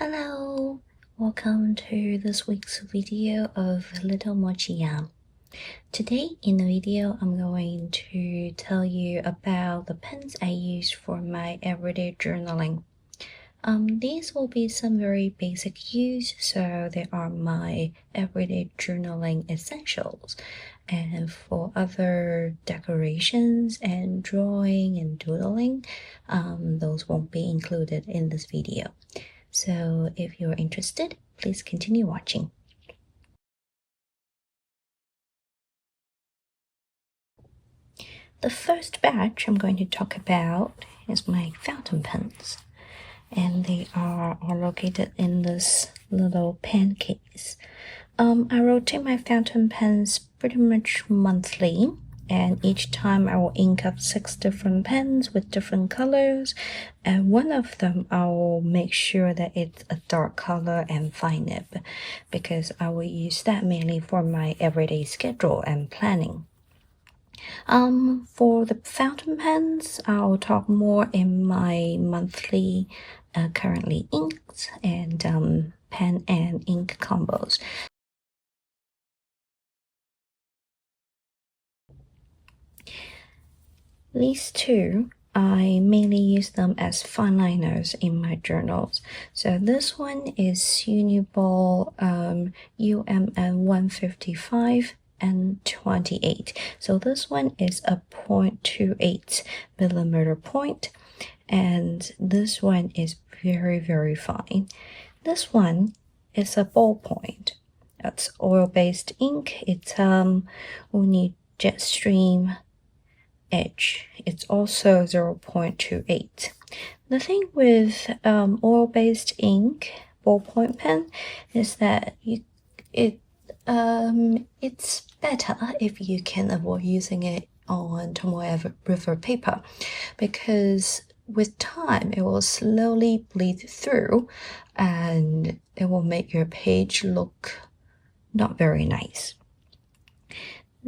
Hello, welcome to this week's video of Little Mochi-Ya. Today in the video, I'm going to tell you about the pens I use for my everyday journaling. These will be some very basic use, so they are my everyday journaling essentials. And for other decorations and drawing and doodling, those won't be included in this video. So if you're interested, please continue watching. The first batch I'm going to talk about is my fountain pens. And they are all located in this little pen case. I rotate my fountain pens pretty much monthly, and each time I will ink up 6 different pens with different colors, and one of them I will make sure that it's a dark color and fine nib, because I will use that mainly for my everyday schedule and planning. For the fountain pens, I'll talk more in my monthly currently inked and pen and ink combos. These two, I mainly use them as fine liners in my journals. So this one is Uniball UMN 155 and 28. So this one is a 0.28 millimeter point, and this one is very fine. This one is a ballpoint. That's oil-based ink. It's Uni Jetstream Edge. It's also 0.28. The thing with oil-based ink ballpoint pen is that it's better if you can avoid using it on Tomoe River paper, because with time it will slowly bleed through and it will make your page look not very nice.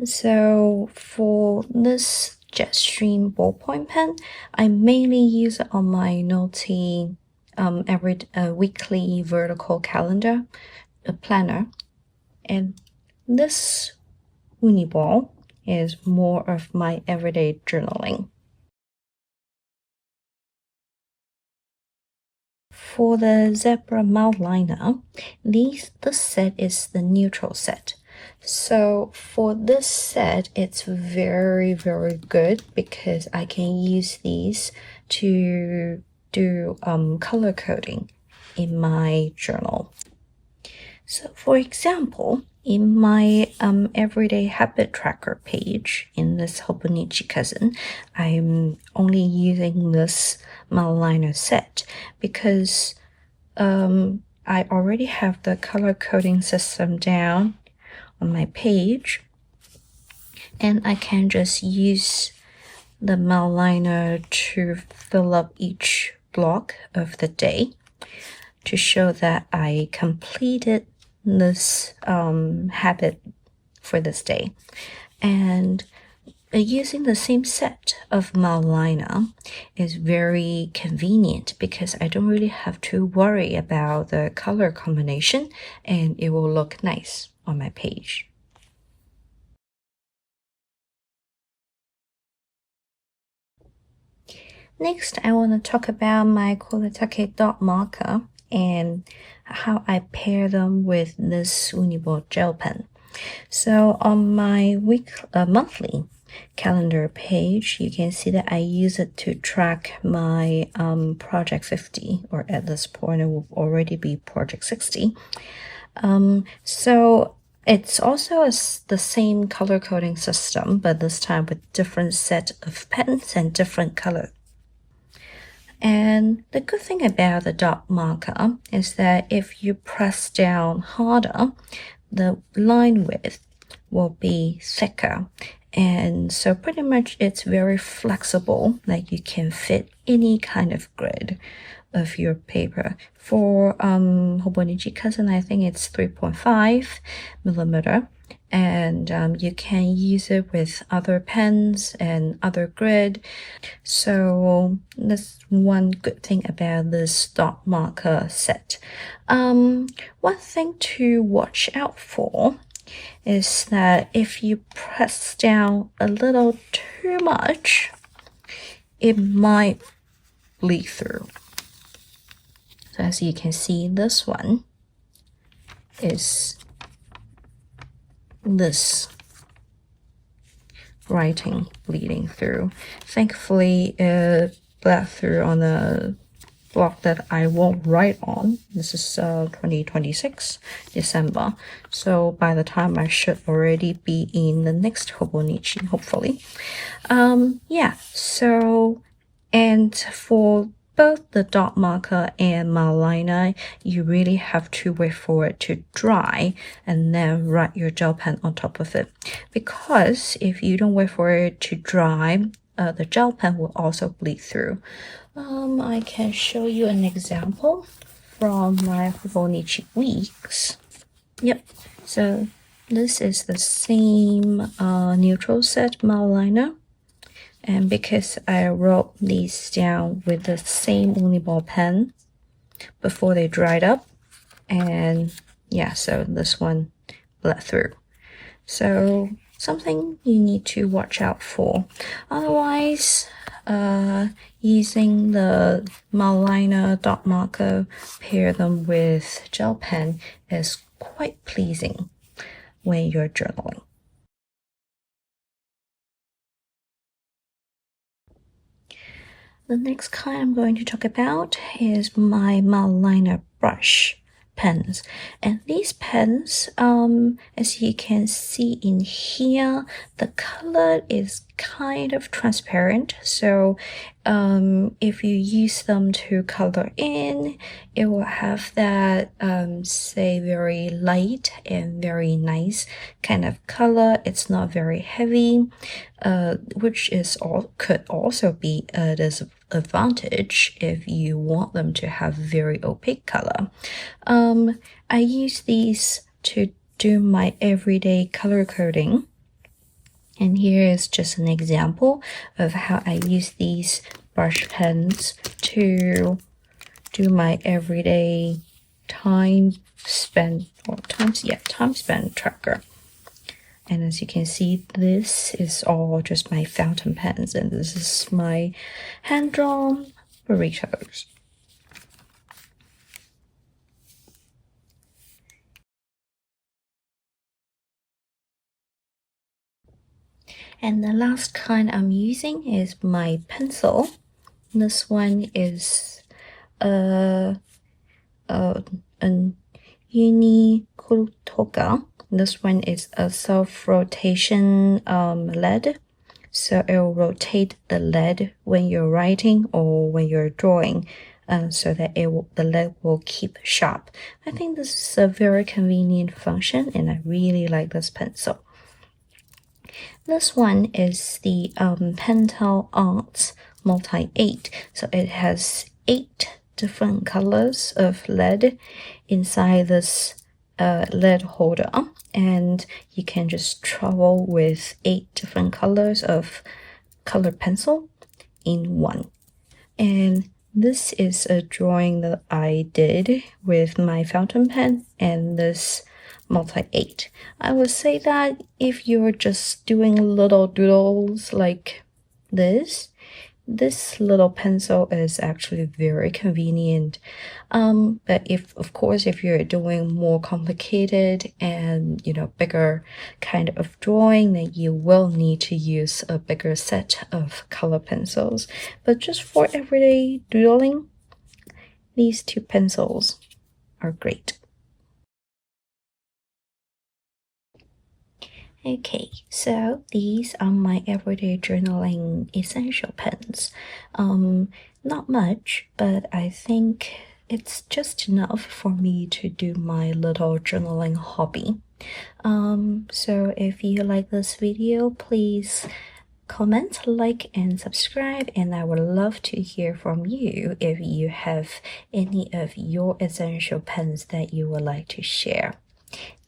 So for this Jetstream ballpoint pen, I mainly use it on my Naughty every weekly vertical calendar planner, and this Uniball is more of my everyday journaling. For the Zebra mouth liner, this set is the neutral set. So for this set, it's very good because I can use these to do color coding in my journal. So for example, in my everyday habit tracker page in this Hobonichi Cousin, I'm only using this mouth liner set because I already have the color coding system down on my page, and I can just use the mouth liner to fill up each block of the day to show that I completed this habit for this day. And using the same set of mouth liner is very convenient because I don't really have to worry about the color combination, and it will look nice on my page. Next, I want to talk about my Kuretake dot marker and how I pair them with this Uniball gel pen. So on my monthly calendar page, you can see that I use it to track my project 50, or at this point it will already be project 60. So it's also the same color coding system, but this time with different set of pens and different color. And the good thing about the dot marker is that if you press down harder, the line width will be thicker. And so pretty much it's very flexible, like you can fit any kind of grid of your paper. For Hobonichi Cousin, I think it's 3.5 millimeter. and you can use it with other pens and other grid. So that's one good thing about this dot marker set. One thing to watch out for is that if you press down a little too much, it might bleed through. So as you can see, this one is this writing bleeding through. Thankfully, it bled through on the block that I won't write on. This is 2026 December, so by the time I should already be in the next Hobonichi, hopefully. Yeah, so, and for both the dot marker and my liner, you really have to wait for it to dry and then write your gel pen on top of it. Because if you don't wait for it to dry, the gel pen will also bleed through. I can show you an example from my Hobonichi weeks. Yep, so this is the same neutral set mal liner. And because I wrote these down with the same Uniball pen before they dried up, and yeah, so this one bled through. So something you need to watch out for. Otherwise, using the Malina dot marker, pair them with gel pen is quite pleasing when you're journaling. The next kind I'm going to talk about is my Malina brush pens, and these pens, as you can see in here, the color is kind of transparent, so if you use them to color in, it will have that say very light and very nice kind of color. It's not very heavy, which is could also be a disadvantage if you want them to have very opaque color. I use these to do my everyday color coding. And here is just an example of how I use these brush pens to do my everyday time spent tracker. And as you can see, this is all just my fountain pens, and this is my hand-drawn burritos. And the last kind I'm using is my pencil. This one is an Uni Kurutoka. This one is a self-rotation lead. So it will rotate the lead when you're writing or when you're drawing, so that the lead will keep sharp. I think this is a very convenient function, and I really like this pencil. This one is the Pentel Arts Multi-8. So it has 8 different colors of lead inside this lead holder, and you can just travel with 8 different colors of colored pencil in one. And this is a drawing that I did with my fountain pen and this Multi-8. I would say that if you're just doing little doodles like this little pencil is actually very convenient. But of course, if you're doing more complicated and, bigger kind of drawing, then you will need to use a bigger set of color pencils. But just for everyday doodling, these 2 pencils are great. Okay, so these are my everyday journaling essential pens. Not much, but I think it's just enough for me to do my little journaling hobby. So if you like this video, please comment, like, and subscribe, and I would love to hear from you if you have any of your essential pens that you would like to share.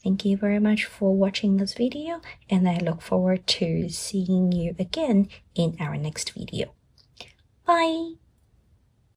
Thank you very much for watching this video, and I look forward to seeing you again in our next video. Bye!